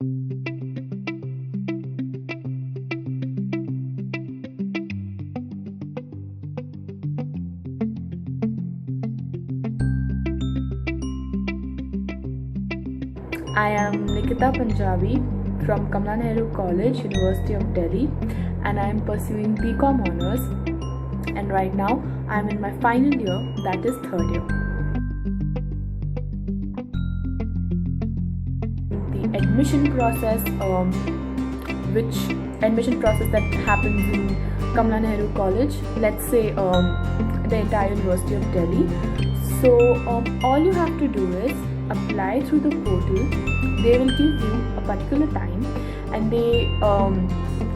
I am Nikita Punjabi from Kamla Nehru College, University of Delhi, and I am pursuing BCom Honours. And right now, I am in my final year, that is third year. The admission process, which admission process that happens in Kamla Nehru College, let's say the entire University of Delhi. So all you have to do is apply through the portal. They will give you a particular time, and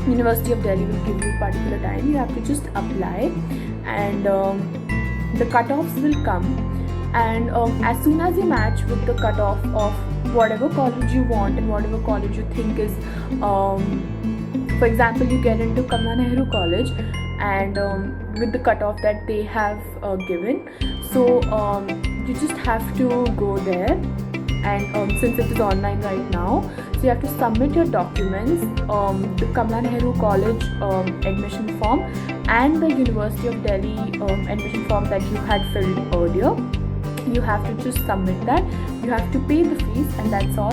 University of Delhi will give you a particular time. You have to just apply, and the cutoffs will come. And as soon as you match with the cutoff of whatever college you want and whatever college you think is, for example, you get into Kamla Nehru College, and with the cutoff that they have given, so you just have to go there. And since it is online right now, so you have to submit your documents, the Kamla Nehru College admission form and the University of Delhi admission form that you had filled earlier. You have to just submit that. You have to pay the fees, and that's all.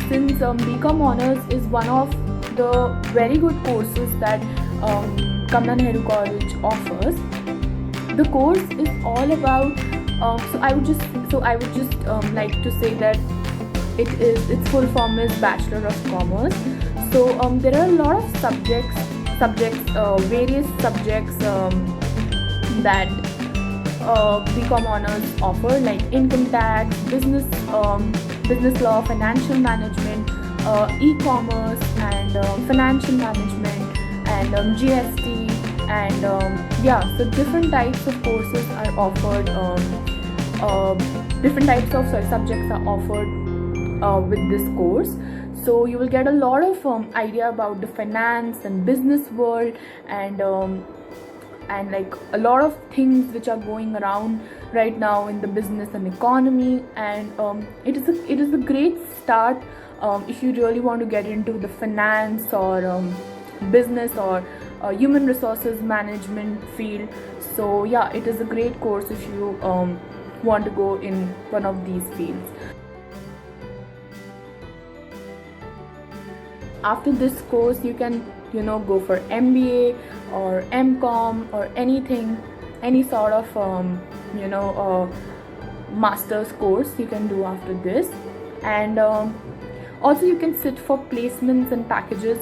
Since BCom Honours is one of the very good courses that Kamla Nehru College offers, the course is all about. So I would just like to say that its full form is Bachelor of Commerce. So there are a lot of various subjects that BCom Honours offer, like income tax, business law, financial management, e-commerce, and financial management, and GST. And so different types of courses are offered, subjects are offered with this course. So you will get a lot of idea about the finance and business world, and like a lot of things which are going around right now in the business and economy. And it is a great start if you really want to get into the finance or business or human resources management field. So yeah, it is a great course if you want to go in one of these fields. After this course, you can go for MBA or MCom or any sort of master's course you can do after this. And also you can sit for placements and packages,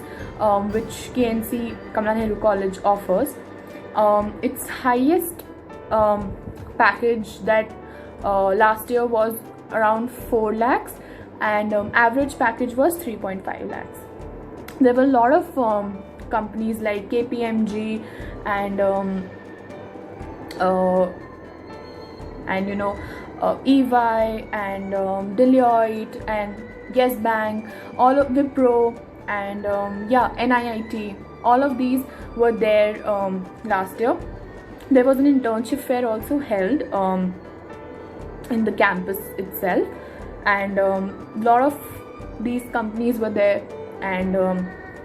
which KNC, Kamla Nehru College, offers. Its highest package that last year was around 4 lakhs, and average package was 3.5 lakhs. There were a lot of companies like KPMG and EY and Deloitte and Yes Bank, all of Wipro and NIIT. All of these were there last year. There was an internship fair also held in the campus itself, and a lot of these companies were there. And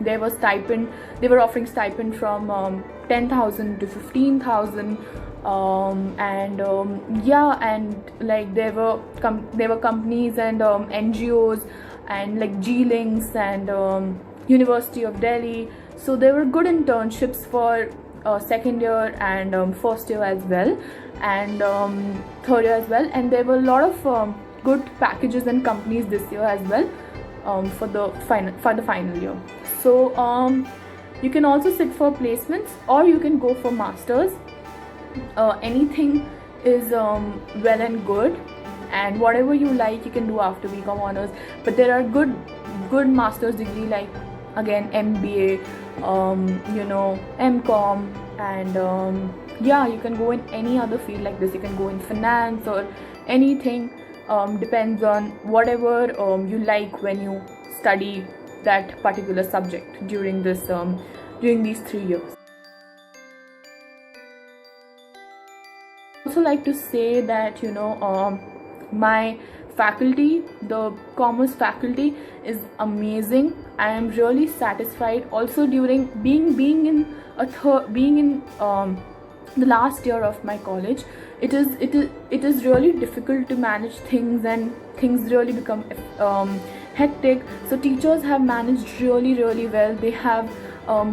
they were offering stipend from 10,000 to 15,000, and like there were companies and NGOs and like G-Links and University of Delhi. So there were good internships for second year and first year as well, and third year as well. And there were a lot of good packages and companies this year as well, for the final year. So you can also sit for placements, or you can go for masters. Anything is well and good, and whatever you like you can do after BCom Honours. But there are good master's degree, like again MBA, MCom, and you can go in any other field like this. You can go in finance or anything. Depends on whatever you like when you study that particular subject during these 3 years. I also like to say that My faculty, the commerce faculty, is amazing. I am really satisfied. Also, during being in the last year of my college, it is really difficult to manage things, and things really become hectic. So teachers have managed really well. They have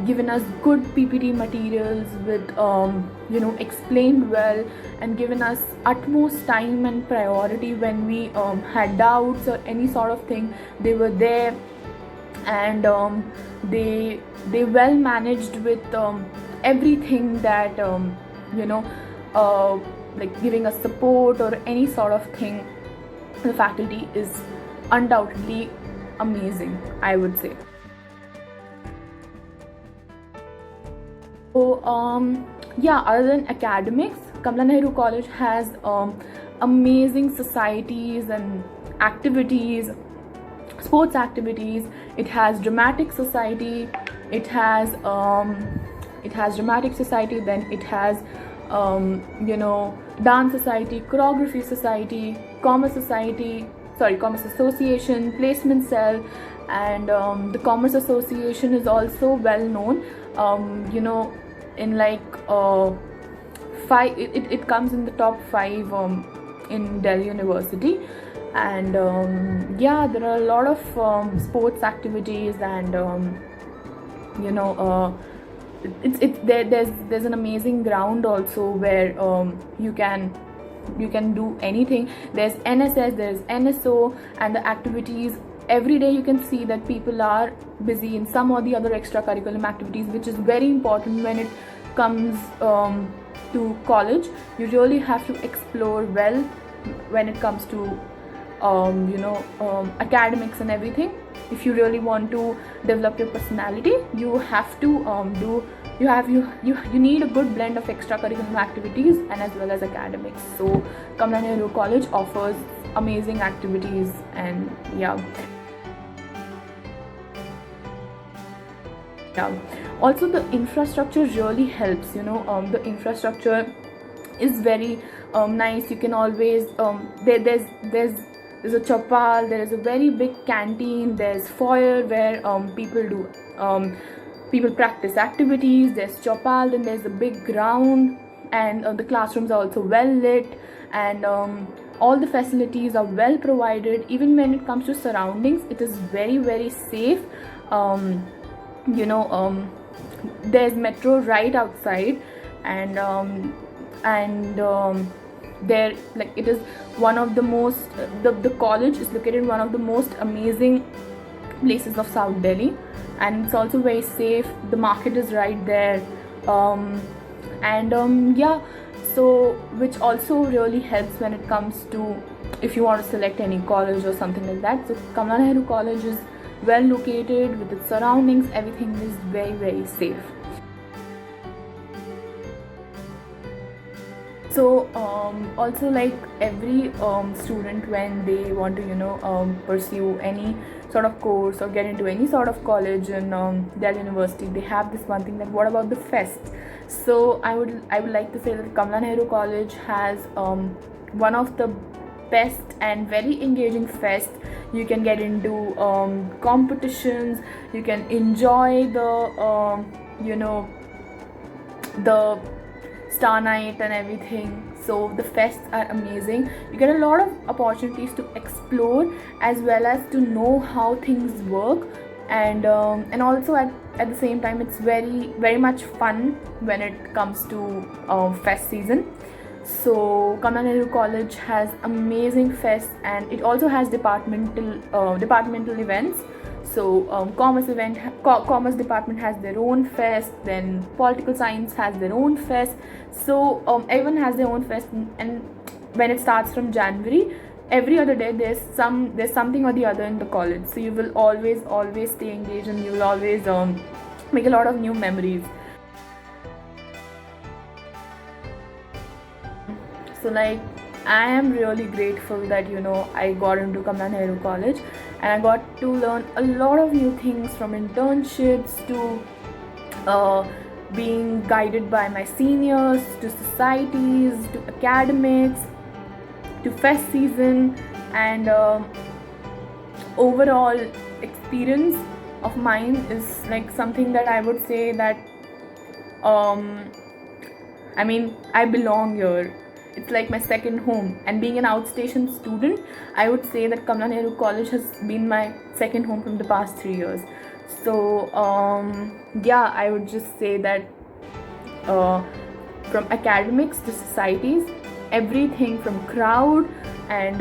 given us good PPT materials with explained well, and given us utmost time and priority when we had doubts or any sort of thing. They were there, and they well managed with everything that like giving us support or any sort of thing. The faculty is undoubtedly amazing, I would say. So yeah, other than academics, Kamala Nehru College has amazing societies and activities, sports activities. It has dramatic society. It has dramatic society. Then it has dance society, choreography society, commerce association, placement cell, and the commerce association is also well known. In like five, it comes in the top 5 in Delhi University. And yeah, there are a lot of sports activities, and there's an amazing ground also where you can do anything. There's NSS, there's NSO, and the activities every day you can see that people are busy in some or the other extracurricular activities, which is very important when it comes to college. You really have to explore well when it comes to academics and everything. If you really want to develop your personality, you have to you need a good blend of extracurricular activities and as well as academics. So Kamala Nehru College offers amazing activities, and yeah. Also, the infrastructure really helps. The infrastructure is very nice. You can always there's a chapal, there is a very big canteen, there's foyer where people practice activities, there's chapal, then there's a big ground, and the classrooms are also well lit, and all the facilities are well provided. Even when it comes to surroundings, it is very safe. There's metro right outside, and there, like, it is one of the most the college is located in one of the most amazing places of South Delhi, and it's also very safe. The market is right there, yeah, so which also really helps when it comes to if you want to select any college or something like that. So Kamala Nehru College is well located with its surroundings. Everything is very safe. So also, like, every student, when they want to pursue any sort of course or get into any sort of college in Delhi University, they have this one thing, that what about the fest? So I would like to say that Kamala Nehru College has one of the best and very engaging fest. You can get into competitions, you can enjoy the star night and everything. So the fests are amazing. You get a lot of opportunities to explore as well as to know how things work, and also at the same time, it's very much fun when it comes to fest season. So Kamala Nehru College has amazing fests, and it also has departmental events. So commerce department has their own fest, then political science has their own fest. So everyone has their own fest, and when it starts from January, every other day there's something or the other in the college. So you will always stay engaged, and you will always make a lot of new memories. So, like, I am really grateful that I got into Kamala Nehru College, and I got to learn a lot of new things, from internships to being guided by my seniors, to societies, to academics, to fest season, and overall experience of mine is like something that I would say that um, I mean, I belong here. It's like my second home. And being an outstation student, I would say that Kamala Nehru College has been my second home from the past 3 years. So, yeah, I would just say that uh, from academics to societies, everything from crowd and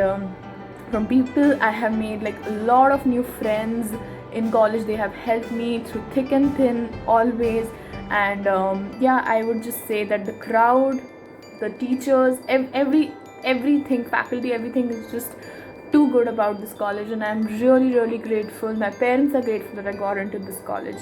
from people, I have made like a lot of new friends in college. They have helped me through thick and thin always. And yeah, I would just say that the crowd, the teachers, everything, faculty, everything is just too good about this college, and I'm really grateful. My parents are grateful that I got into this college.